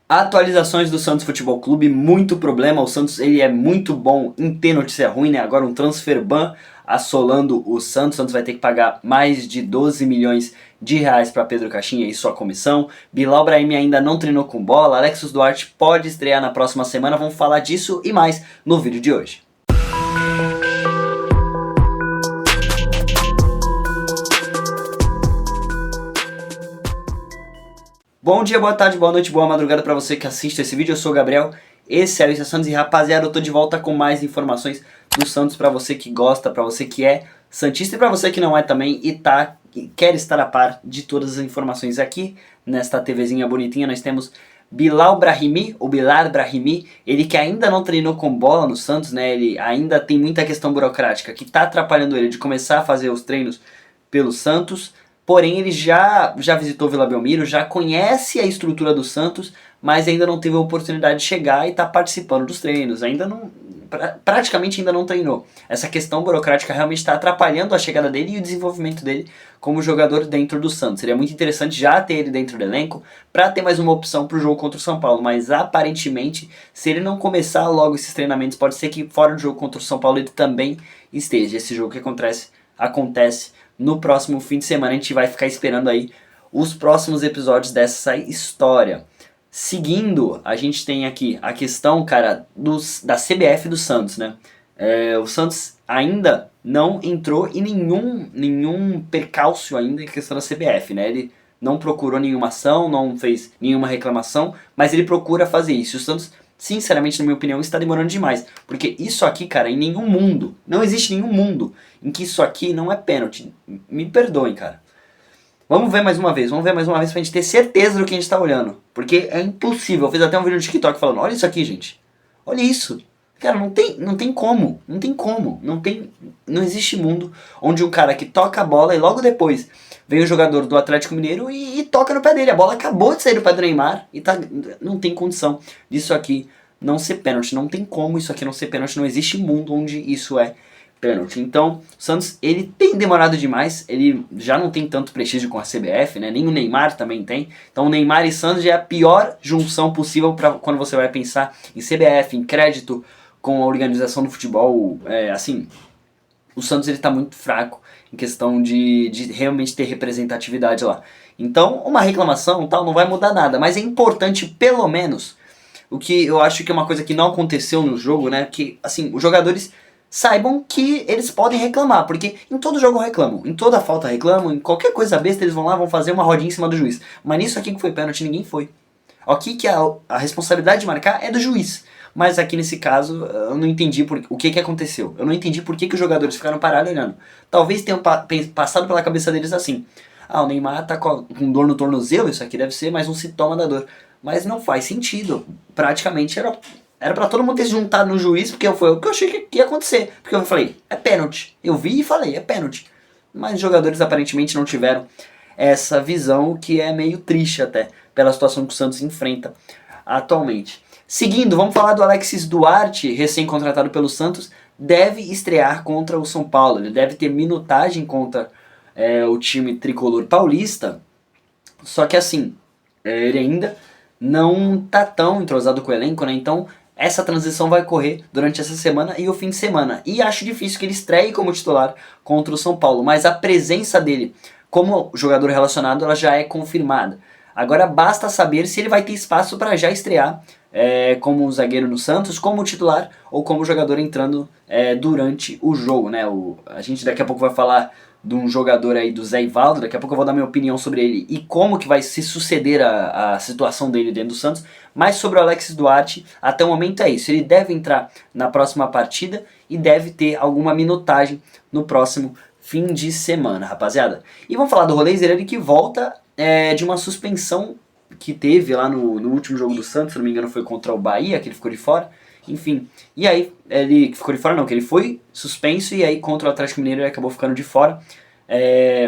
Atualizações do Santos Futebol Clube, muito problema. O Santos ele é muito bom em ter notícia ruim, né? Agora um transfer ban assolando o Santos. O Santos vai ter que pagar mais de 12 milhões de reais para Pedro Caixinha e sua comissão. Bilal Brahimi ainda não treinou com bola. Alexis Duarte pode estrear na próxima semana. Vamos falar disso e mais no vídeo de hoje. Bom dia, boa tarde, boa noite, boa madrugada pra você que assiste esse vídeo. Eu sou o Gabriel, esse é o Santos e rapaziada, eu tô de volta com mais informações do Santos pra você que gosta, pra você que é santista e pra você que não é também e quer estar a par de todas as informações aqui nesta TVzinha bonitinha. Nós temos Bilal Brahimi, o Bilal Brahimi, ele que ainda não treinou com bola no Santos, né? Ele ainda tem muita questão burocrática que tá atrapalhando ele de começar a fazer os treinos pelo Santos. Porém, ele já visitou Vila Belmiro, já conhece a estrutura do Santos, mas ainda não teve a oportunidade de chegar e está participando dos treinos. Praticamente ainda não treinou. Essa questão burocrática realmente está atrapalhando a chegada dele e o desenvolvimento dele como jogador dentro do Santos. Seria muito interessante já ter ele dentro do elenco para ter mais uma opção para o jogo contra o São Paulo. Mas aparentemente, se ele não começar logo esses treinamentos, pode ser que fora do jogo contra o São Paulo ele também esteja. Esse jogo que acontece no próximo fim de semana. A gente vai ficar esperando aí os próximos episódios dessa história. Seguindo, a gente tem aqui a questão, cara, da CBF do Santos, né? O Santos ainda não entrou em nenhum percalço ainda em questão da CBF, né? Ele não procurou nenhuma ação, não fez nenhuma reclamação, mas ele procura fazer isso. O Santos, sinceramente, na minha opinião, está demorando demais. Porque isso aqui, cara, em nenhum mundo, não existe nenhum mundo em que isso aqui não é pênalti. Me perdoem, cara. Vamos ver mais uma vez pra gente ter certeza do que a gente tá olhando. Porque é impossível. Eu fiz até um vídeo no TikTok falando, olha isso aqui, gente. Olha isso. Cara, não tem como. Não existe mundo onde um cara que toca a bola e logo depois vem o jogador do Atlético Mineiro e toca no pé dele. A bola acabou de sair do pé do Neymar e não tem condição disso aqui não ser pênalti. Não tem como isso aqui não ser pênalti. Não existe mundo onde isso é pênalti. Então, o Santos, ele tem demorado demais, ele já não tem tanto prestígio com a CBF, né? Nem o Neymar também tem. Então, o Neymar e Santos já é a pior junção possível para quando você vai pensar em CBF, em crédito com a organização do futebol. Assim, o Santos ele tá muito fraco em questão de realmente ter representatividade lá. Então, uma reclamação tal não vai mudar nada, mas é importante pelo menos o que eu acho que é uma coisa que não aconteceu no jogo, né? Que assim, os jogadores saibam que eles podem reclamar, porque em todo jogo reclamam, em toda falta reclamam, em qualquer coisa besta eles vão lá, vão fazer uma rodinha em cima do juiz. Mas nisso aqui que foi pênalti, ninguém foi. Aqui que a responsabilidade de marcar é do juiz. Mas aqui nesse caso, eu não entendi o que aconteceu. Eu não entendi por que os jogadores ficaram parados olhando. Talvez tenham passado pela cabeça deles assim. Ah, o Neymar tá com dor no tornozelo, isso aqui deve ser mais um sintoma da dor. Mas não faz sentido. Praticamente era pra todo mundo ter se juntado no juiz, porque foi o que eu achei que ia acontecer. Porque eu falei, é pênalti. Eu vi e falei, é pênalti. Mas os jogadores aparentemente não tiveram essa visão, o que é meio triste até, pela situação que o Santos enfrenta atualmente. Seguindo, vamos falar do Alexis Duarte, recém-contratado pelo Santos, deve estrear contra o São Paulo. Ele deve ter minutagem contra o time tricolor paulista, só que assim, ele ainda não tá tão entrosado com o elenco, né? Então essa transição vai ocorrer durante essa semana e o fim de semana. E acho difícil que ele estreie como titular contra o São Paulo, mas a presença dele como jogador relacionado ela já é confirmada. Agora basta saber se ele vai ter espaço para já estrear como zagueiro no Santos, como titular ou como jogador entrando durante o jogo, né? A gente daqui a pouco vai falar de um jogador aí do Zé Ivaldo, daqui a pouco eu vou dar minha opinião sobre ele e como que vai se suceder a situação dele dentro do Santos, mas sobre o Alexis Duarte, até o momento é isso, ele deve entrar na próxima partida e deve ter alguma minutagem no próximo fim de semana, rapaziada. E vamos falar do Rolê Zerani que volta de uma suspensão que teve lá no último jogo do Santos, se não me engano foi contra o Bahia, que ele ficou de fora. Enfim, e aí ele ficou de fora não, que ele foi suspenso e aí contra o Atlético Mineiro ele acabou ficando de fora.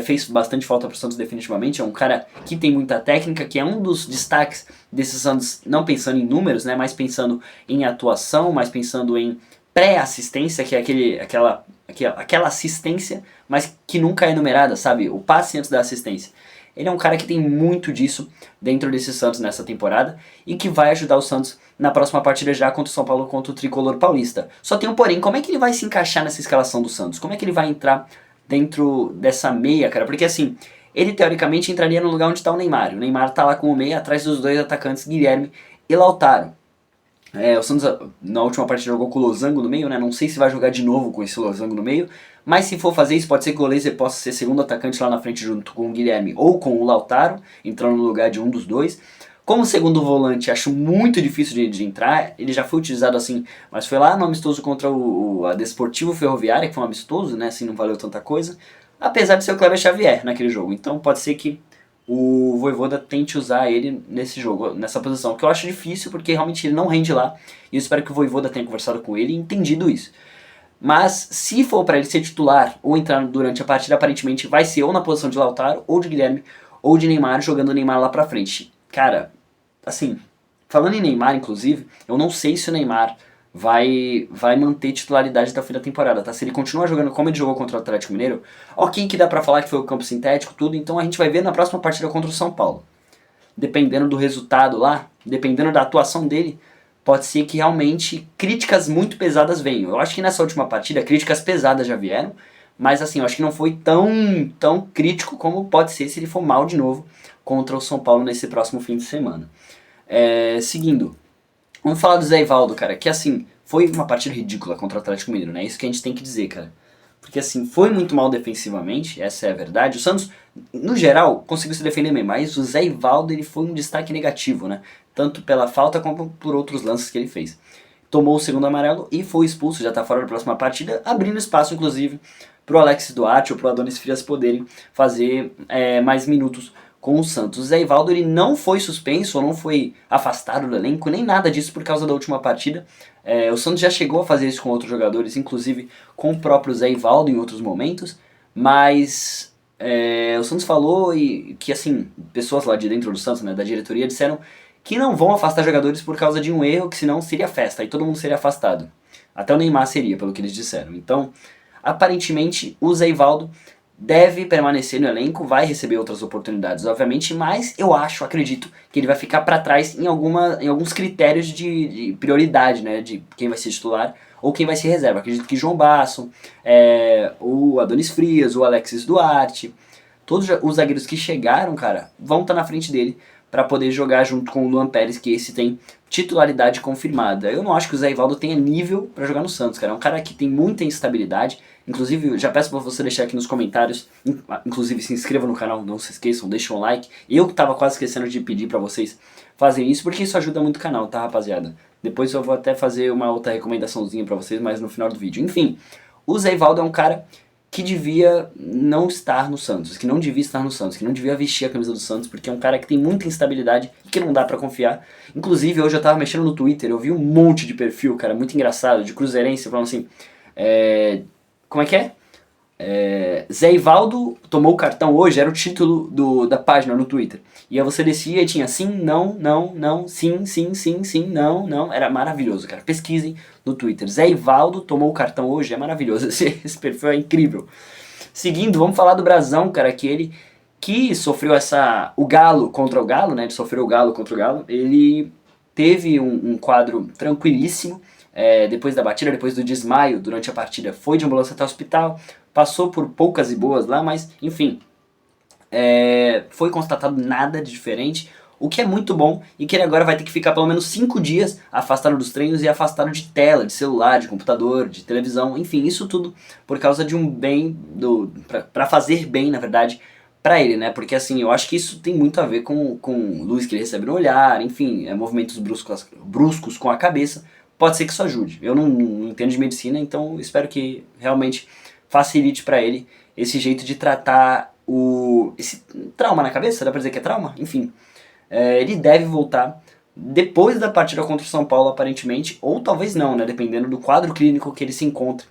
Fez bastante falta pro Santos definitivamente, é um cara que tem muita técnica, que é um dos destaques desse Santos, não pensando em números, né, mas pensando em atuação, mas pensando em pré-assistência, que é aquela assistência, mas que nunca é numerada, sabe, o passe antes da assistência. ele é um cara que tem muito disso dentro desse Santos nessa temporada e que vai ajudar o Santos na próxima partida já contra o São Paulo, contra o Tricolor Paulista. Só tem um porém, como é que ele vai se encaixar nessa escalação do Santos? Como é que ele vai entrar dentro dessa meia, cara? Porque assim, ele teoricamente entraria no lugar onde está o Neymar. O Neymar tá lá com o meia atrás dos dois atacantes, Guilherme e Lautaro. O Santos na última partida jogou com o Losango no meio, né? Não sei se vai jogar de novo com esse Losango no meio, mas se for fazer isso, pode ser que o Laser possa ser segundo atacante lá na frente junto com o Guilherme ou com o Lautaro, entrando no lugar de um dos dois. Como segundo volante, acho muito difícil de entrar, ele já foi utilizado assim, mas foi lá no amistoso contra a Desportivo Ferroviária, que foi um amistoso, né? Assim, não valeu tanta coisa, apesar de ser o Kleber Xavier naquele jogo. Então pode ser que o Vojvoda tente usar ele nesse jogo, nessa posição, que eu acho difícil porque realmente ele não rende lá, e eu espero que o Vojvoda tenha conversado com ele e entendido isso. Mas se for para ele ser titular ou entrar durante a partida, aparentemente vai ser ou na posição de Lautaro, ou de Guilherme, ou de Neymar, jogando o Neymar lá pra frente. Cara, assim, falando em Neymar inclusive, eu não sei se o Neymar vai manter titularidade até o fim da temporada, tá? Se ele continuar jogando como ele jogou contra o Atlético Mineiro, ok que dá pra falar que foi o campo sintético, tudo, então a gente vai ver na próxima partida contra o São Paulo. Dependendo do resultado lá, dependendo da atuação dele, pode ser que realmente críticas muito pesadas venham. Eu acho que nessa última partida críticas pesadas já vieram, mas assim, eu acho que não foi tão crítico como pode ser se ele for mal de novo contra o São Paulo nesse próximo fim de semana. Seguindo, vamos falar do Zé Ivaldo, cara, que assim, foi uma partida ridícula contra o Atlético Mineiro, né? Isso que a gente tem que dizer, cara. Porque assim, foi muito mal defensivamente, essa é a verdade. O Santos, no geral, conseguiu se defender bem, mas o Zé Ivaldo ele foi um destaque negativo, né? Tanto pela falta como por outros lances que ele fez. Tomou o segundo amarelo e foi expulso, já tá fora da próxima partida, abrindo espaço, inclusive, pro Alex Duarte ou pro Adonis Frias poderem fazer mais minutos com o Santos. O Zé Ivaldo ele não foi suspenso ou não foi afastado do elenco, nem nada disso por causa da última partida. O Santos já chegou a fazer isso com outros jogadores, inclusive com o próprio Zé Ivaldo em outros momentos, mas o Santos falou que assim, pessoas lá de dentro do Santos, né, da diretoria, disseram que não vão afastar jogadores por causa de um erro, que senão seria festa, aí todo mundo seria afastado. Até o Neymar seria, pelo que eles disseram. Então, aparentemente, o Zé Ivaldo deve permanecer no elenco, vai receber outras oportunidades, obviamente, mas eu acredito, que ele vai ficar para trás em alguns critérios de prioridade, né, de quem vai ser titular ou quem vai ser reserva. Acredito que João Basso, o Adonis Frias, o Alexis Duarte, todos os zagueiros que chegaram, cara, vão estar na frente dele para poder jogar junto com o Luan Pérez, que esse tem titularidade confirmada. Eu não acho que o Zé Ivaldo tenha nível para jogar no Santos, cara. É um cara que tem muita instabilidade. Inclusive, já peço para você deixar aqui nos comentários, inclusive se inscreva no canal, não se esqueçam, deixem um like. Eu tava quase esquecendo de pedir para vocês fazerem isso, porque isso ajuda muito o canal, tá, rapaziada? Depois eu vou até fazer uma outra recomendaçãozinha para vocês, mas no final do vídeo. Enfim, o Zé Ivaldo é um cara que devia não estar no Santos, que não devia estar no Santos, que não devia vestir a camisa do Santos, porque é um cara que tem muita instabilidade e que não dá pra confiar. Inclusive, hoje eu tava mexendo no Twitter, eu vi um monte de perfil, cara, muito engraçado, de cruzeirense, falando assim, como é que é? Zé Ivaldo tomou o cartão hoje, era o título da página no Twitter. E aí você descia e tinha sim, não, não, não, sim, sim, sim, sim, não, não. Era maravilhoso, cara. Pesquisem no Twitter. Zé Ivaldo tomou o cartão hoje, é maravilhoso. Esse perfil é incrível. Seguindo, vamos falar do Brasão, cara, que ele que sofreu o Galo contra o Galo, né? Ele sofreu o Galo contra o Galo. Ele teve um quadro tranquilíssimo. Depois da batida, depois do desmaio durante a partida, foi de ambulância até o hospital, passou por poucas e boas lá, mas enfim, foi constatado nada de diferente, o que é muito bom, e que ele agora vai ter que ficar pelo menos 5 dias afastado dos treinos e afastado de tela, de celular, de computador, de televisão, enfim, isso tudo por causa de um bem, pra fazer bem, na verdade, pra ele, né, porque assim, eu acho que isso tem muito a ver com luz que ele recebe no olhar, enfim, movimentos bruscos com a cabeça. Pode ser que isso ajude. Eu não entendo de medicina, então espero que realmente facilite pra ele esse jeito de tratar esse trauma na cabeça, dá pra dizer que é trauma? Enfim, ele deve voltar depois da partida contra o São Paulo, aparentemente, ou talvez não, né, dependendo do quadro clínico que ele se encontra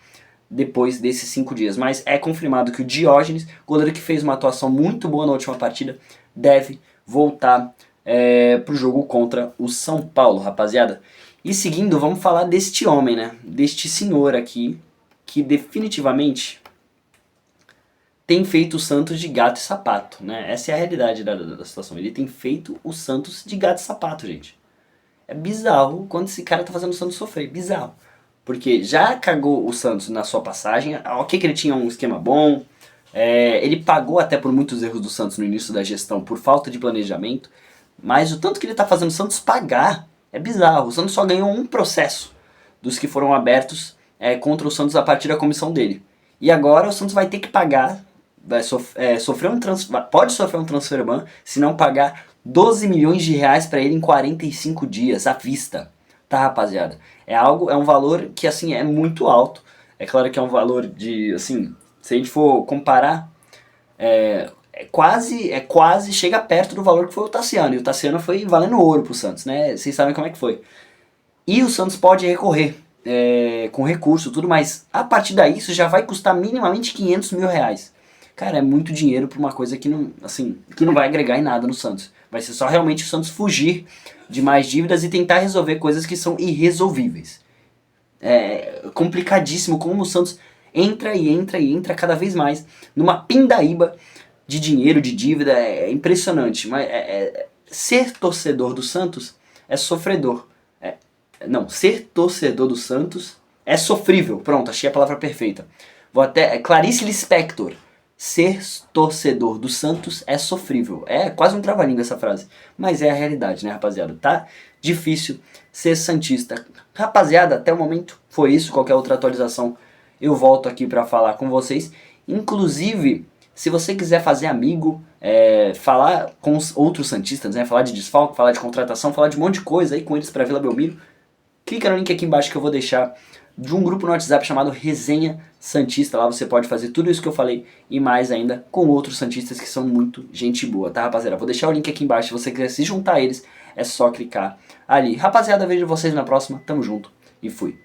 depois desses 5 dias. Mas é confirmado que o Diógenes, goleiro que fez uma atuação muito boa na última partida, deve voltar pro jogo contra o São Paulo, rapaziada. E seguindo, vamos falar deste homem, né? Deste senhor aqui, que definitivamente tem feito o Santos de gato e sapato, né? Essa é a realidade da situação. Ele tem feito o Santos de gato e sapato, gente. É bizarro quando esse cara tá fazendo o Santos sofrer, bizarro. Porque já cagou o Santos na sua passagem, ok que ele tinha um esquema bom, ele pagou até por muitos erros do Santos no início da gestão por falta de planejamento, mas o tanto que ele tá fazendo o Santos pagar é bizarro. O Santos só ganhou um processo dos que foram abertos contra o Santos a partir da comissão dele. E agora o Santos vai ter que pagar, pode sofrer um transfer ban se não pagar 12 milhões de reais para ele em 45 dias, à vista. Tá, rapaziada? É um valor que, assim, é muito alto. É claro que é um valor de, assim, se a gente for comparar, quase chega perto do valor que foi o Tassiano. E o Tassiano foi valendo ouro pro Santos, né? Vocês sabem como é que foi. E o Santos pode recorrer com recurso, tudo, mas a partir daí isso já vai custar minimamente 500 mil reais. Cara, é muito dinheiro pra uma coisa que não vai agregar em nada no Santos. Vai ser só realmente o Santos fugir de mais dívidas e tentar resolver coisas que são irresolvíveis. É complicadíssimo como o Santos entra cada vez mais numa pindaíba de dinheiro, de dívida. É impressionante. Mas ser torcedor do Santos é sofredor. Não, ser torcedor do Santos é sofrível. Pronto, achei a palavra perfeita. Clarice Lispector. Ser torcedor do Santos é sofrível. É quase um trava-língua essa frase. Mas é a realidade, né, rapaziada? Tá difícil ser santista. Rapaziada, até o momento foi isso. Qualquer outra atualização eu volto aqui pra falar com vocês. Inclusive, se você quiser fazer amigo, falar com os outros santistas, né, falar de desfalque, falar de contratação, falar de um monte de coisa aí com eles pra Vila Belmiro, clica no link aqui embaixo que eu vou deixar de um grupo no WhatsApp chamado Resenha Santista. Lá você pode fazer tudo isso que eu falei e mais ainda com outros santistas que são muito gente boa, tá, rapaziada? Vou deixar o link aqui embaixo. Se você quiser se juntar a eles, é só clicar ali. Rapaziada, vejo vocês na próxima. Tamo junto e fui.